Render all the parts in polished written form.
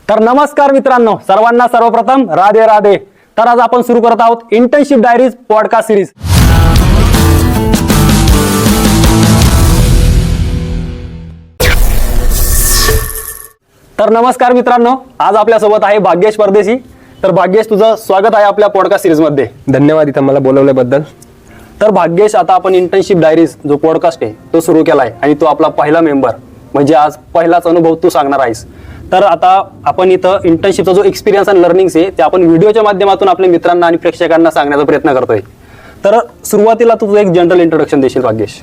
तर नमस्कार मित्रांनो, सर्वांना सर्वप्रथम राधे राधे। तर आज आपण सुरू करत आहोत इंटर्नशिप डायरीज पॉडकास्ट सिरीज। तर नमस्कार मित्रांनो, आज आपल्या सोबत आहे भाग्येश परदेशी। तर भाग्येश, तुझं स्वागत आहे आपल्या पॉडकास्ट सिरीज मध्ये। धन्यवाद इथं मला बोलवल्याबद्दल। तर भाग्येश, आता आपण इंटर्नशिप डायरीज जो पॉडकास्ट आहे तो सुरू केलाय आणि तो आपला पहिला मेंबर, म्हणजे आज पहिलाच अनुभव तू सांगणार आहेस। तर आता आपण इथं इंटर्नशिपचा जो एक्सपिरियन्स आणि लर्निंग्स आहे ते आपण व्हिडिओच्या माध्यमातून आपल्या मित्रांना आणि प्रेक्षकांना सांगण्याचा प्रयत्न करतोय। तर सुरुवातीला तू एक जनरल इंट्रोडक्शन देशील भाग्येश?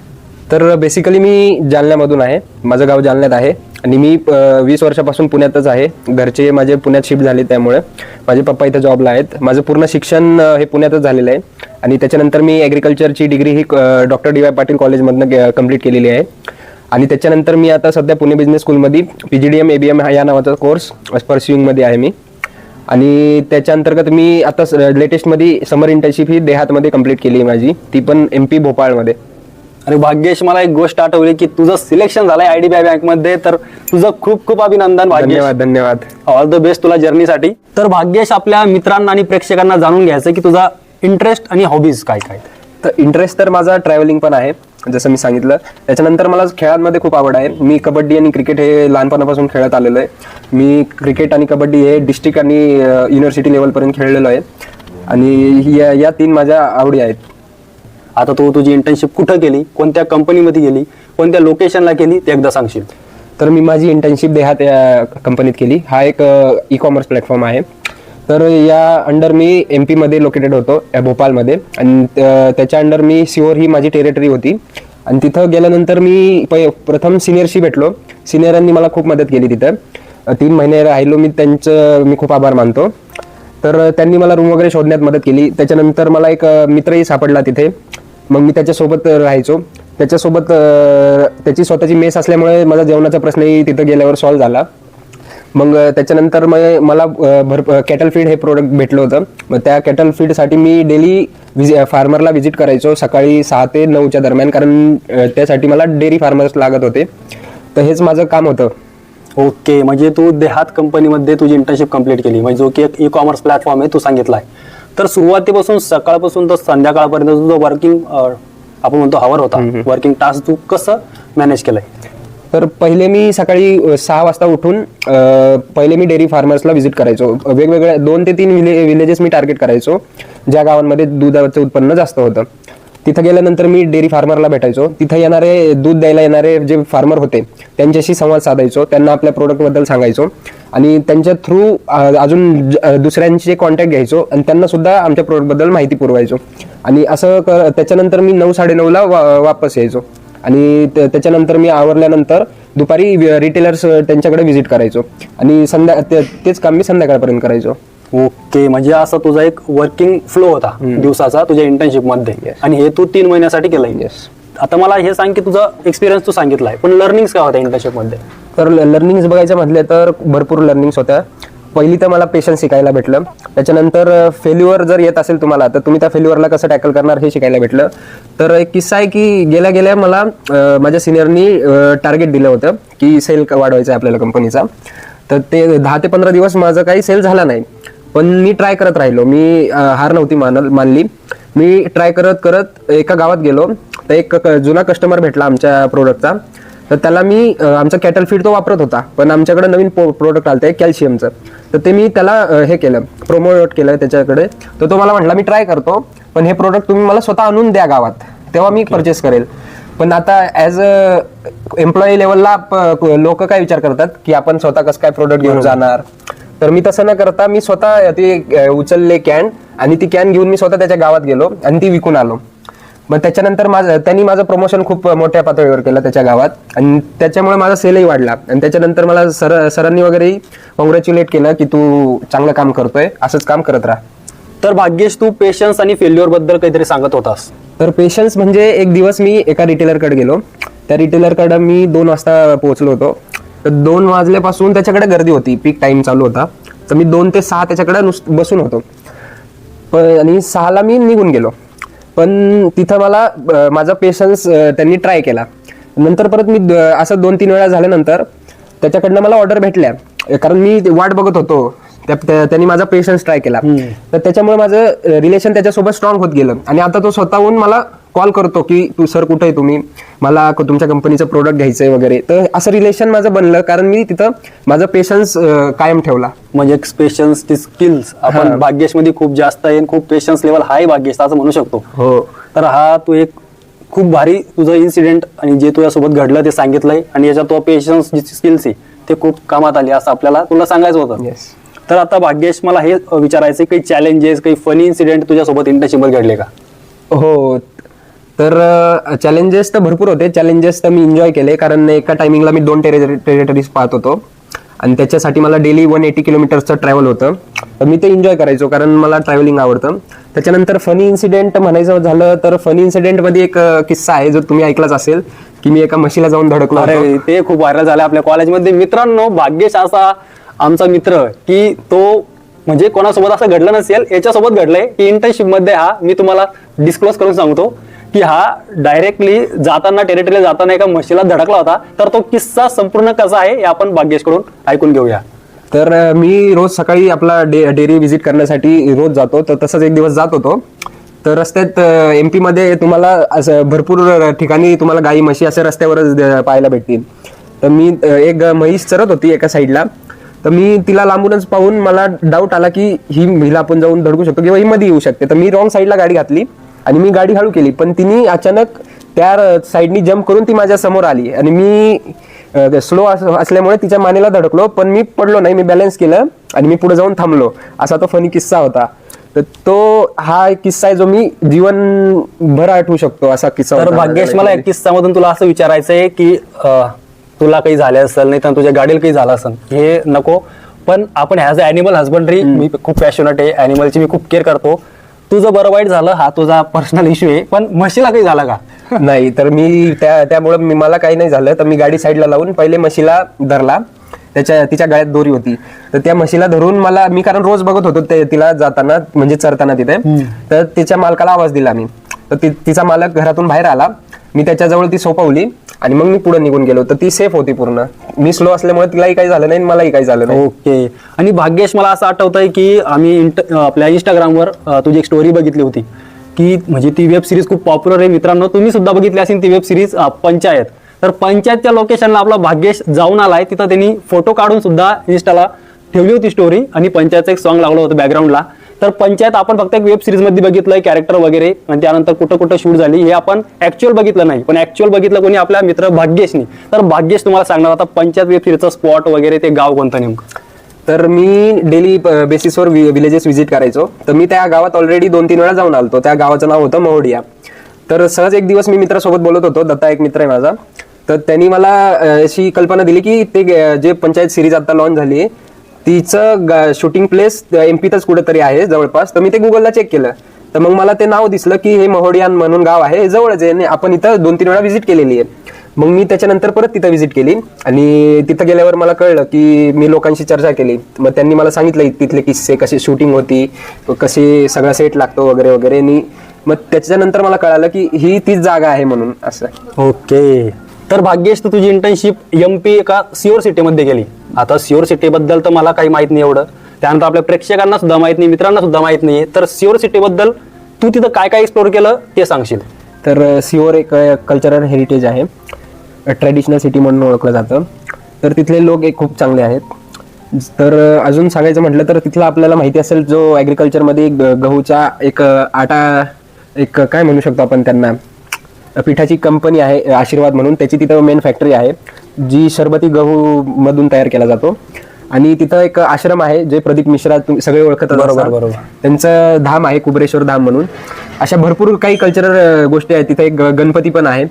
तर बेसिकली मी जालन्यामधून आहे, माझं गाव जालन्यात आहे आणि मी 20 वर्षापासून पुण्यातच आहे। घरचे माझे पुण्यात शिफ्ट झाले, त्यामुळे माझे पप्पा इथं जॉबला आहेत। माझं पूर्ण शिक्षण हे पुण्यातच झालेलं आहे आणि त्याच्यानंतर मी ॲग्रिकल्चरची डिग्री ही डॉक्टर डी वाय पाटील कॉलेजमधनं कंप्लीट केलेली आहे आणि त्याच्यानंतर मी आता सध्या पुणे बिझनेस स्कूलमध्ये PGDM ABM या नावाचा कोर्स परस्युइंगमध्ये आहे मी। आणि त्याच्या अंतर्गत मी आता लेटेस्टमध्ये समर इंटर्नशिप ही देहातमध्ये कंप्लीट केली आहे माझी, ती पण MP भोपाळमध्ये। आणि भाग्येश, मला एक गोष्ट आठवली की तुझं सिलेक्शन झालंय IDBI बँक मध्ये। तर तुझं खूप खूप अभिनंदन भाग्येश। धन्यवाद धन्यवाद, ऑल द बेस्ट तुला जर्नीसाठी। तर भाग्येश, आपल्या मित्रांना आणि प्रेक्षकांना जाणून घ्यायचं की तुझा इंटरेस्ट आणि हॉबीज काय काय? तर इंटरेस्ट तर माझा ट्रॅव्हलिंग पण आहे, जसं मी सांगितलं। त्याच्यानंतर मला खेळांमध्ये खूप आवड आहे। मी कबड्डी आणि क्रिकेट हे लहानपणापासून खेळत आलेलो आहे। मी क्रिकेट आणि कबड्डी हे डिस्ट्रिक्ट आणि युनिव्हर्सिटी लेवलपर्यंत खेळलेलो आहे आणि या 3 माझ्या आवडी आहेत। आता तू तुझी इंटर्नशिप कुठं केली, कोणत्या कंपनीमध्ये गेली, कोणत्या लोकेशनला केली ते एकदा सांगशील? तर मी माझी इंटर्नशिप देहात या कंपनीत केली। हा एक ई-कॉमर्स प्लॅटफॉर्म आहे। तर या अंडर मी MP मध्ये लोकेटेड होतो, भोपाळमध्ये, आणि त्याच्या अंडर मी सिओर ही माझी टेरिटरी होती। आणि तिथं गेल्यानंतर मी प्रथम सिनियरशी भेटलो। सिनियरांनी मला खूप मदत केली तिथं। 3 महिने राहिलो मी, त्यांचं मी खूप आभार मानतो। तर त्यांनी मला रूम वगैरे शोधण्यात मदत केली। त्याच्यानंतर मला एक मित्रही सापडला तिथे, मग मी त्याच्यासोबत राहायचो। त्याच्यासोबत त्याची स्वतःची मेस असल्यामुळे माझा जेवणाचा प्रश्नही तिथं गेल्यावर सॉल्व्ह झाला। मग त्याच्यानंतर मला कॅटल फीड हे प्रोडक्ट भेटलं होतं। मग त्या कॅटल फीडसाठी मी डेली फार्मरला व्हिजिट करायचो, सकाळी 6 ते 9च्या दरम्यान, कारण त्यासाठी मला डेअरी फार्मर्स लागत होते। तर हेच माझं काम होतं। ओके, म्हणजे तू देहात कंपनीमध्ये तुझी इंटर्नशिप कंप्लीट केली, म्हणजे जो की एक ई-कॉमर्स प्लॅटफॉर्म आहे तू सांगितलाय। तर सुरुवातीपासून सकाळपासून तर संध्याकाळपर्यंत तुझं वर्किंग आपण म्हणतो हवर होता, वर्किंग टास्क तू कसं मॅनेज केलंय? तर पहिले मी सकाळी 6 वाजता उठून पहिले मी डेअरी फार्मर्सला व्हिजिट करायचो। वेगवेगळ्या 2 ते 3 विलेजेस मी टार्गेट करायचो, ज्या गावांमध्ये दुधाचं उत्पन्न जास्त होतं। तिथं गेल्यानंतर मी डेअरी फार्मरला भेटायचो। तिथं येणारे दूध द्यायला येणारे जे फार्मर होते त्यांच्याशी संवाद साधायचो, त्यांना आपल्या प्रोडक्टबद्दल सांगायचो आणि त्यांच्या थ्रू अजून दुसऱ्यांचे कॉन्टॅक्ट घ्यायचो आणि त्यांना सुद्धा आमच्या प्रोडक्टबद्दल माहिती पुरवायचो। आणि असं त्याच्यानंतर मी 9-9:30ला वापस यायचो आणि त्याच्यानंतर मी आवरल्यानंतर दुपारी रिटेलर्स त्यांच्याकडे व्हिजिट करायचो आणि तेच काम मी संध्याकाळपर्यंत करायचो। ओके, म्हणजे असा तुझा एक वर्किंग फ्लो होता दिवसाचा तुझ्या इंटर्नशिप मध्ये, आणि हे तू 3 महिन्यासाठी केलंय। आता मला हे सांग की तुझा एक्सपिरियन्स तू सांगितलाय, पण लर्निंग्स काय होत्या इंटर्नशिप मध्ये? तर लर्निंग्स बघायचं म्हटलं तर भरपूर लर्निंग्स होत्या। पहिली तर मला पेशन्स शिकायला भेटलं। त्याच्यानंतर फेल्युअर जर येत असेल तुम्हाला, तर तुम्ही त्या फेल्युअरला कसं टॅकल करणार हे शिकायला भेटलं। तर एक किस्सा आहे की गेल्या गेल्या मला माझ्या सिनियरनी टार्गेट दिलं होतं की सेल वाढवायचा आहे आपल्याला कंपनीचा। तर ते 10 ते 15 दिवस माझं काही सेल झाला नाही, पण मी ट्राय करत राहिलो। मी हार नव्हती मानली। मी ट्राय करत करत एका गावात गेलो, तर एक जुना कस्टमर भेटला आमच्या प्रोडक्टचा। तर त्याला मी आमचा कॅटल फीड तो वापरत होता, पण आमच्याकडे नवीन प्रोडक्ट आलं आहे कॅल्शियमचं। तर ते मी त्याला हे केलं, प्रमोट केलं त्याच्याकडे। तर तो मला म्हटला मी ट्राय करतो, पण हे प्रोडक्ट तुम्ही मला स्वतः आणून द्या गावात, तेव्हा मी परचेस करेल। पण आता ॲज अ एम्प्लॉई लेवलला लोक काय विचार करतात की आपण स्वतः कसं काय प्रोडक्ट घेऊन जाणार। तर मी तसं न करता मी स्वतः ते उचलले कॅन, आणि ती कॅन घेऊन मी स्वतः त्याच्या गावात गेलो आणि ती विकून आलो। मग त्याच्यानंतर त्यांनी माझं प्रमोशन खूप मोठ्या पातळीवर केलं त्याच्या गावात, आणि त्याच्यामुळे माझा सेलही वाढला। आणि त्याच्यानंतर मला सरांनी वगैरेही कॉंग्रॅच्युलेट केलं की तू चांगलं काम करतोय, असंच काम करत राहा। तर भाग्येश, तू पेशन्स आणि फेल्युअर बद्दल काहीतरी सांगत होतास। तर पेशन्स म्हणजे एक दिवस मी एका रिटेलरकडे गेलो। त्या रिटेलरकडे मी 2 वाजता पोहोचलो होतो। तर 2 वाजल्यापासून त्याच्याकडे गर्दी होती, पीक टाइम चालू होता। तर मी 2 ते 6 त्याच्याकडे बसून होतो, आणि 6ला मी निघून गेलो। पण तिथं मला माझा पेशन्स त्यांनी ट्राय केला। नंतर परत मी असं 2-3 वेळा झाल्यानंतर त्याच्याकडनं मला ऑर्डर भेटल्या कारण मी वाट बघत होतो, त्यांनी माझा पेशन्स ट्राय केला, तर त्याच्यामुळे माझं रिलेशन त्याच्यासोबत स्ट्रॉंग होत गेलं. आणि आता तो स्वतःहून मला कॉल करतो की तू सर कुठे आहे तुम्ही, मला तुमच्या कंपनीचं प्रोडक्ट घ्यायचंय वगैरे. तर असं रिलेशन माझं बनलं कारण मी तिथं माझा पेशन्स कायम ठेवला. म्हणजे पेशन्स ची स्किल्स आपण भाग्येश मध्ये खूप जास्त आहे, खूप पेशन्स लेवल हाय भाग्येश असं म्हणू शकतो. हो. तर हा तू एक खूप भारी तुझं इन्सिडेंट आणि जे तुझ्यासोबत घडलं ते सांगितलंय, आणि याच्यात तो पेशन्स जी स्किल्स आहे ते खूप कामात आली असं आपल्याला तुला सांगायचं होतं. येस. तर आता भाग्येश मला हे विचारायचं, काही चॅलेंजेस, काही फनी इन्सिडेंट तुझ्यासोबत इंटर्नशिप घडले का? हो, तर चॅलेंजेस तर भरपूर होते. चॅलेंजेस तर मी एन्जॉय केले कारण एका टायमिंगला मी 2 टेरिटरीज पाहत होतो आणि त्याच्यासाठी मला डेली 180 किलोमीटरचं ट्रॅव्हल होतं. तर मी ते एन्जॉय करायचो कारण मला ट्रॅव्हलिंग आवडतं. त्याच्यानंतर फनी इन्सिडेंट म्हणायचं झालं तर फनी इन्सिडेंटमध्ये एक किस्सा आहे जो तुम्ही ऐकलाच असेल की मी एका म्हशीला जाऊन धडकलो होतो. अरे ते खूप व्हायरल झालं आपल्या कॉलेजमध्ये. मित्रांनो, भाग्येश असा आमचा मित्र की तो म्हणजे कोणासोबत असं घडलं नसेल, याच्यासोबत घडलंय की इंटर्नशिप मध्ये हा मी तुम्हाला डिस्क्लोज करून सांगतो की हा डायरेक्टली जाताना टेरिटरीला जाताना एका म्हशीला धडकला होता. तर तो किस्सा संपूर्ण कसा आहे हे आपण भाग्येशकडून ऐकून घेऊया. तर मी रोज सकाळी आपला डेअरी व्हिजिट करण्यासाठी रोज जातो. तर तसंच एक दिवस जात होतो. तर रस्त्यात MP मध्ये तुम्हाला असं भरपूर ठिकाणी तुम्हाला गाई म्हशी असे रस्त्यावरच पाहायला भेटतील. तर मी एक म्हैस चरत होती एका साईडला. तर मी तिला लांबूनच पाहून मला डाऊट आला की ही महिला आपण जाऊन धडकू शकतो किंवा ही मध्ये येऊ शकते. तर मी रॉंग साईडला गाडी घातली आणि मी गाडी हळू केली, पण तिने अचानक त्या साईडनी जम्प करून ती माझ्या समोर आली आणि मी स्लो असल्यामुळे तिच्या मानेला धडकलो, पण मी पडलो नाही. मी बॅलन्स केलं आणि मी पुढे जाऊन थांबलो. असा तो फनी किस्सा होता. तर तो हा एक किस्सा आहे जो मी जीवनभर आठवू शकतो असा किस्सा तर होता. भाग्येश, मला एक किस्सामधून तुला असं विचारायचंय की तुला काही झाले असेल, नाही तर तुझ्या गाडीला काही झालं असेल हे नको, पण आपण ॲज अ ॲनिमल हजबंडरी मी खूप पॅशनेट आहे, ॲनिमलची मी खूप केअर करतो. तुझं बरं वाईट झालं हा तुझा पर्सनल इश्यू आहे, पण म्हशीला काही झालं का? नाही, तर मी त्यामुळे मला काही नाही झालं. तर मी गाडी साईडला लावून पहिले म्हशीला धरला. तिच्या गळ्यात दोरी होती. तर त्या म्हशीला धरून मी कारण रोज बघत होतो तिला जाताना म्हणजे चरताना तिथे. तर तिच्या मालकाला आवाज दिला मी. तर तिचा मालक घरातून बाहेर आला. मी त्याच्याजवळ ती सोपवली आणि मग मी पुढे निघून गेलो. तर ती सेफ होती पूर्ण. मी स्लो असल्यामुळे तिलाही काही झालं नाही आणि मलाही काही झालं नाही. ओके. आणि भाग्येश, मला असं आठवतंय की आम्ही आपल्या इंस्टाग्रामवर तुझी एक स्टोरी बघितली होती की म्हणजे ती वेब सिरीज खूप पॉप्युलर आहे. मित्रांनो, तुम्ही सुद्धा बघितली असेल ती वेब सिरीज पंचायत. तर पंचायतच्या लोकेशनला आपला भाग्येश जाऊन आलाय. तिथं त्यांनी फोटो काढून सुद्धा इन्स्टाला ठेवली होती स्टोरी आणि पंचायतचं एक सॉन्ग लागलं होतं बॅकग्राऊंडला. तर पंचायत आपण फक्त एक वेब सिरीज मध्ये बघितलंय, कॅरेक्टर वगैरे, आणि त्यानंतर कुठं कुठं शूट झाली हे आपण ऍक्च्युअल बघितलं नाही, पण ऍक्च्युअल बघितलं कोणी? आपल्या मित्र भाग्येशनी. तर भाग्येश तुम्हाला सांगणार आता पंचायत वेब सिरीजचं स्पॉट वगैरे, ते गाव कोणतं नेमकं? तर मी डेली बेसिसवर विलेजेस व्हिजिट करायचो. तर मी त्या गावात ऑलरेडी 2-3 वेळा जाऊन आलतो. त्या गावाचं नाव होतं महोडिया. तर सहज एक दिवस मी मित्रासोबत बोलत होतो. दत्ता एक मित्र आहे माझा. तर त्यांनी मला अशी कल्पना दिली की ते जे पंचायत सिरीज आता लॉन्च झाली तिचं शूटिंग प्लेस MP-तच कुठेतरी आहे जवळपास. तर मी ते गुगलला चेक केलं. तर मग मला ते नाव दिसलं की हे महोडियान म्हणून गाव आहे, हे जवळच आहे आणि आपण इथं 2-3 वेळा व्हिजिट केलेली आहे. मग मी त्याच्यानंतर परत तिथं व्हिजिट केली आणि तिथं गेल्यावर मला कळलं की मी लोकांशी चर्चा केली. मग त्यांनी मला सांगितलं तिथले किस्से, कशी शूटिंग होती, कशी सगळा सेट लागतो वगैरे वगैरे. आणि मग त्याच्यानंतर मला कळालं की ही तीच जागा आहे म्हणून असं. ओके. तर भाग्येश, तर तुझी इंटर्नशिप MP एका सिओर सिटीमध्ये गेली. आता सिओर सिटी बद्दल तर मला काही माहित नाही एवढं, त्यानंतर आपल्या प्रेक्षकांना सुद्धा माहित नाही, मित्रांना सुद्धा माहित नाहीये. तर सिओर सिटी बद्दल तू तिथं काय काय एक्सप्लोर केलं ते सांगशील? तर सिओर एक कल्चरल हेरिटेज आहे, ट्रॅडिशनल सिटी म्हणून ओळखलं जातं. तर तिथले लोक एक खूप चांगले आहेत. तर अजून सांगायचं म्हटलं तर तिथलं आपल्याला माहिती असेल जो ॲग्रिकल्चरमध्ये गहूचा एक आटा, एक काय म्हणू शकतो आपण त्यांना, पिठाची कंपनी आहे आशीर्वाद म्हणून, त्याची तिथं मेन फॅक्टरी आहे जी शरबती गहू मधून तयार केला जातो. आणि तिथं एक आश्रम आहे जे प्रदीप मिश्रा सगळे ओळखत असतात. बरोबर. त्यांचं धाम आहे कुबरेश्वर धाम म्हणून. अशा भरपूर काही कल्चरल गोष्टी आहेत तिथे. एक गणपती पण आहे.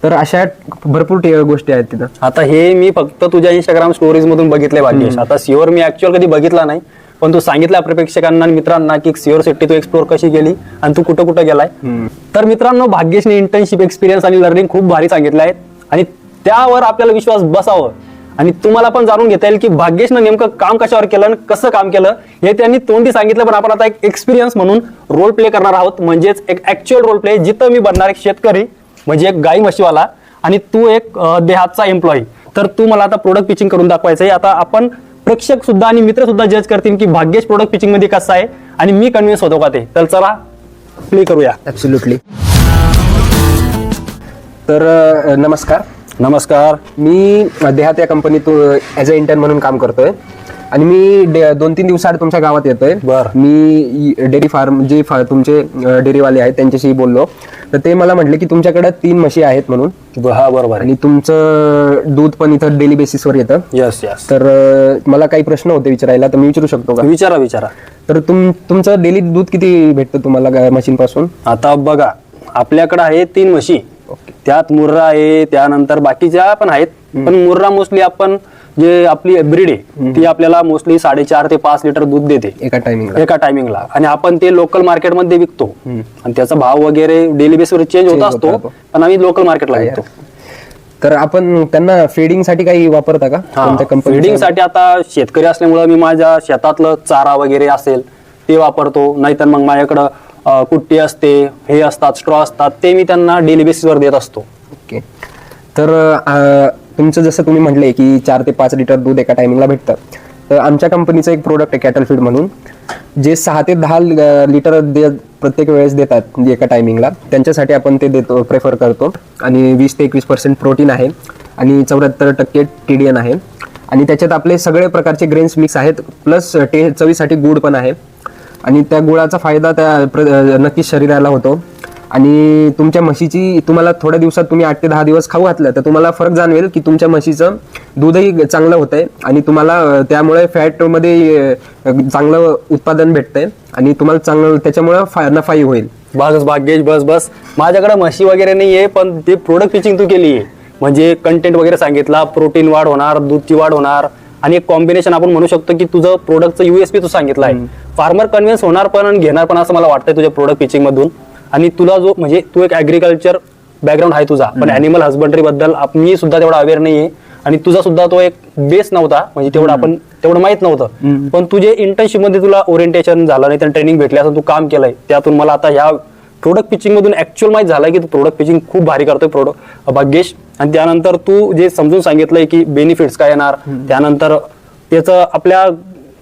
तर अशा भरपूर गोष्टी आहेत तिथं. आता हे मी फक्त तुझ्या इंस्टाग्राम स्टोरीज मधून बघितले भाग्येश. आता सिओर मी ऍक्च्युअल कधी बघितला नाही, पण तू सांगितलं आपल्या प्रेक्षकांना आणि मित्रांना की सिओर सिटी तू एक्सप्लोर कशी केली आणि तू कुठं कुठं गेलाय. तर मित्रांनो, भाग्येशने इंटर्नशिप एक्सपिरियन्स आणि लर्निंग खूप भारी सांगितलं आहे आणि त्यावर आपल्याला विश्वास बसावं आणि तुम्हाला पण जाणून घेता येईल की भाग्येशनं नेमकं काम कशावर केलं आणि कसं काम केलं हे त्यांनी तोंडी सांगितलं. पण आपण आता एक एक्सपिरियन्स म्हणून रोल प्ले करणार आहोत, म्हणजेच एक ऍक्च्युअल रोल प्ले, जिथं मी बनणार एक शेतकरी म्हणजे एक गाई म्हशीवाला आणि तू एक देहातचा एम्प्लॉई. तर तू मला आता प्रोडक्ट पिचिंग करून दाखवायचं आहे. आता आपण प्रेक्षक सुद्धा आणि मित्र सुद्धा जज करतील की भाग्येश प्रोडक्ट पिचिंग मध्ये कसं आहे आणि मी कन्व्हिन्स होतो का ते. तर चला प्ले करूया. ॲब्सोल्युटली. तर नमस्कार. नमस्कार. मी देहात या कंपनीत ॲज अ इंटर्न म्हणून काम करतोय आणि मी 2-3 दिवसाआड तुमच्या गावात येतोय. बरं. मी डेअरी फार्म जे तुमचे डेअरीवाले आहेत त्यांच्याशी बोललो, तर ते मला म्हटले की तुमच्याकडे 3 म्हशी आहेत म्हणून. हा बरोबर आहे. आणि तुमचं दूध पण इथं डेली बेसिसवर येतं. Yes yes. तर मला काही प्रश्न होते विचारायला, तर मी विचारू शकतो का? विचारा विचारा. तर तुमचं डेली दूध किती भेटतं तुम्हाला म्हशींपासून? आता बघा, आपल्याकडे आहे 3 म्हशी. त्यात मुर्रा आहे, त्यानंतर बाकीच्या पण आहेत. पण मुर्रा मोस्टली आपण जे आपली ब्रीड आहे ती आपल्याला मोस्टली 4.5 ते 5 लिटर दूध देते एका टायमिंगला. आणि आपण ते लोकल मार्केटमध्ये विकतो आणि त्याचा भाव वगैरे डेली बेसवर चेंज होत असतो, पण आम्ही लोकल मार्केटला विकतो. तर आपण त्यांना फीडिंगसाठी काही वापरता का? फीडिंगसाठी आता शेतकरी असल्यामुळे मी माझ्या शेतातलं चारा वगैरे असेल ते वापरतो. नाहीतर मग माझ्याकडं कुट्टी असते, हे असतात, स्ट्रॉ असतात, ते मी त्यांना डेली बेसिसवर देत असतो. ओके. तर तुमचं जसं तुम्ही म्हटले की 4 ते 5 लिटर दूध एका टायमिंगला भेटतं, तर आमच्या कंपनीचं एक प्रोडक्ट आहे कॅटल फीड म्हणून, जे 6 ते 10 लिटर प्रत्येक वेळेस देतात म्हणजे एका टायमिंगला. त्यांच्यासाठी आपण ते देतो, प्रेफर करतो. आणि 20 ते 21% प्रोटीन आहे आणि 74% TDN आहे. आणि त्याच्यात आपले सगळे प्रकारचे ग्रेन्स मिक्स आहेत, प्लस चवीसाठी गुळ पण आहे. आणि त्या गुळाचा फायदा नक्कीच शरीराला होतो. आणि तुमच्या म्हशीची तुम्हाला थोड्या दिवसात तुम्ही 8 ते 10 दिवस खाऊ घातलं तर तुम्हाला फरक जाणवेल की तुमच्या म्हशीचं दूधही चांगलं होतंय आणि तुम्हाला त्यामुळे फॅटमध्ये चांगलं उत्पादन भेटतंय आणि तुम्हाला चांगलं त्याच्यामुळे नफाही होईल. बस भाग्येश, बस माझ्याकडे म्हशी वगैरे नाहीये, पण ते प्रोडक्ट पिचिंग तू केली आहे म्हणजे कंटेंट वगैरे सांगितला, प्रोटीन वाढ होणार, दूधची वाढ होणार आणि एक कॉम्बिनेशन आपण म्हणू शकतो की तुझं प्रोडक्टचं USP तू सांगितलं आहे. फार्मर कन्व्हिन्स होणार पण आणि घेणार पण असं मला वाटतंय तुझ्या प्रोडक्ट पिचिंग मधून. आणि तुला जो म्हणजे तू एक ऍग्रिकल्चर बॅकग्राऊंड आहे तुझा, पण अॅनिमल हस्बंडरी बद्दल मी सुद्धा तेवढा अवेअर नाहीये आणि तुझा सुद्धा तो एक बेस नव्हता, म्हणजे तेवढं माहित नव्हतं. पण तुझे इंटर्नशिप मध्ये तुला ओरिएंटेशन झालं, नाही तर ट्रेनिंग भेटली, असं तू काम केलंय. त्यातून मला आता ह्या प्रोडक्ट पिचिंग मधून ऍक्च्युअल माहित झालंय की तू प्रोडक्ट पिचिंग खूप भारी करतोय भाग्येश. आणि त्यानंतर तू जे समजून सांगितलंय की बेनिफिट्स काय येणार, त्यानंतर त्याचं आपल्या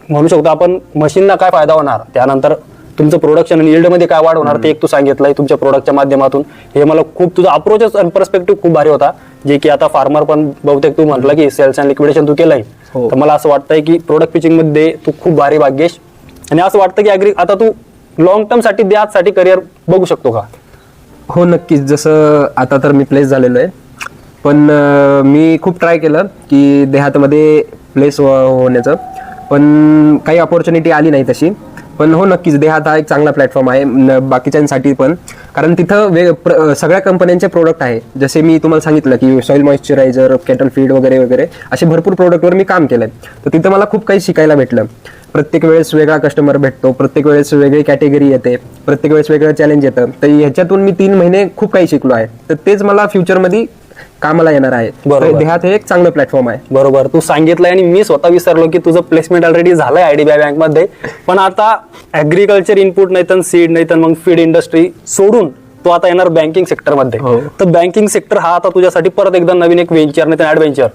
म्हणू शकतो आपण मशीनला काय फायदा होणार, त्यानंतर तुमचं प्रोडक्शन आणि यील्ड मध्ये काय वाढ होणार ते एक तू सांगितलंय तुमच्या प्रोडक्टच्या माध्यमातून. हे मला खूप तुझा अप्रोचच आणि पर्स्पेक्टिव्ह खूप भारी होता, जे की आता फार्मर पण बहुतेक तू म्हटलं की सेल्स अँड लिक्विडेशन तू केलंय. तर मला असं वाटतंय की प्रोडक्ट पिचिंग मध्ये तू खूप भारी भाग्येश. आणि असं वाटतं की आता तू लॉंग टर्म साठी साठी करिअर बघू शकतो का? हो नक्कीच. जसं आता तर मी प्लेस झालेलो आहे, पण मी खूप ट्राय केलं की देहातमध्ये प्लेस होण्याचं, पण काही ऑपॉर्च्युनिटी आली नाही तशी. पण हो नक्कीच देहात हा एक चांगला प्लॅटफॉर्म आहे बाकीच्यांसाठी पण, कारण तिथं सगळ्या कंपन्यांचे प्रोडक्ट आहे. जसे मी तुम्हाला सांगितलं की सॉइल मॉइश्चरायझर, कॅटल फीड वगैरे वगैरे असे भरपूर प्रोडक्टवर मी काम केलंय. तर तिथं मला खूप काही शिकायला भेटलं. प्रत्येक वेळेस वेगळा कस्टमर भेटतो, प्रत्येक वेळेस वेगळी कॅटेगरी येते, प्रत्येक वेळेस वेगळं चॅलेंज येतं. तर ह्याच्यातून मी 3 महिने खूप काही शिकलो आहे. तर तेच मला फ्युचरमध्ये कामाला येणार आहे. देहात हे एक चांगलं प्लॅटफॉर्म आहे. बरोबर, तू सांगितलंय आणि मी स्वतः विसरलो की तुझं प्लेसमेंट ऑलरेडी झालंय IDBI बँक मध्ये. पण आता ऍग्रिकल्चर इनपुट नाही तर सीड नाही तर मग फीड इंडस्ट्री सोडून तो आता येणार बँकिंग सेक्टर मध्ये. तर बँकिंग सेक्टर हा आता तुझ्यासाठी परत एकदा नवीन एक व्हेंचर नाही तर ऍडव्हेंचर.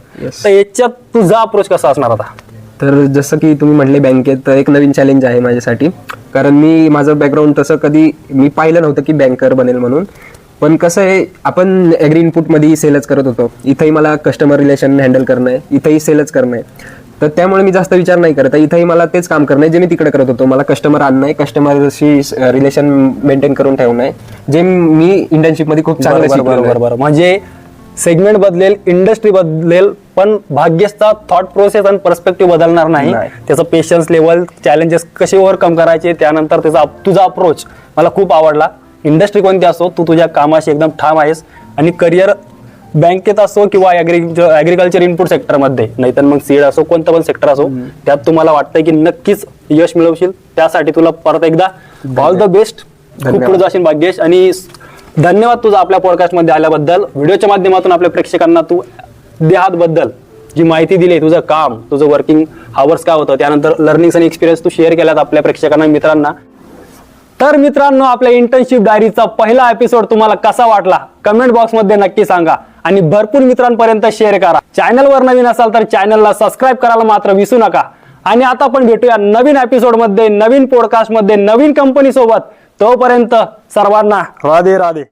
तर याच्यात तुझा अप्रोच कसा असणार आता? तर जसं की तुम्ही म्हटले बँकेत एक नवीन चॅलेंज आहे माझ्यासाठी, कारण माझं बॅकग्राऊंड तसं कधी मी पाहिलं नव्हतं की बँकर बनेल म्हणून. पण कसं आहे, आपण ॲग्री इनपुटमध्ये सेलच करत होतो, इथंही मला कस्टमर रिलेशन हँडल करणं आहे, इथंही सेलच करणं आहे. तर त्यामुळे मी जास्त विचार नाही करत, इथंही मला तेच काम करणं आहे जे मी तिकडे करत होतो. मला कस्टमर आणणं आहे, कस्टमरशी रिलेशन मेंटेन करून ठेवणं आहे, जे मी इंटर्नशिपमध्ये खूप चांगलं शिकलो. बरोबर, म्हणजे सेगमेंट बदलेल, इंडस्ट्री बदलेल, पण भाग्यसचा थॉट प्रोसेस आणि पर्स्पेक्टिव्ह बदलणार नाही. त्याचं पेशन्स लेवल, चॅलेंजेस कसे ओव्हरकम करायचे, त्यानंतर तुझा अप्रोच मला खूप आवडला. इंडस्ट्री कोणती असो, तू तुझ्या कामाशी एकदम ठाम आहेस. आणि करिअर बँकेत असो किंवा ॲग्रिकल्चर इनपुट सेक्टरमध्ये, नाहीतर मग सीड असो, कोणतं पण सेक्टर असो, त्यात तुम्हाला वाटतंय की नक्कीच यश मिळवशील. त्यासाठी तुला परत एकदा ऑल द बेस्ट. खूप पुढे जाशील भाग्येश. आणि धन्यवाद तुझा आपल्या पॉडकास्टमध्ये आल्याबद्दल. व्हिडिओच्या माध्यमातून आपल्या प्रेक्षकांना तू देहात बद्दल जी माहिती दिली, तुझं काम, तुझं वर्किंग हावर्स काय होतं, त्यानंतर लर्निंग्स आणि एक्सपिरियन्स तू शेअर केलात आपल्या प्रेक्षकांना, मित्रांना. तर मित्रांनो, आपल्या इंटर्नशिप डायरीचा पहिला एपिसोड तुम्हाला कसा वाटला कमेंट बॉक्स मध्ये नक्की सांगा आणि भरपूर मित्रांपर्यंत शेअर करा. चॅनलवर नवीन असाल तर चॅनलला सबस्क्राईब करायला मात्र विसरू नका. आणि आता आपण भेटूया नवीन एपिसोड मध्ये, नवीन पॉडकास्ट मध्ये, नवीन कंपनी सोबत. तोपर्यंत सर्वांना राधे राधे.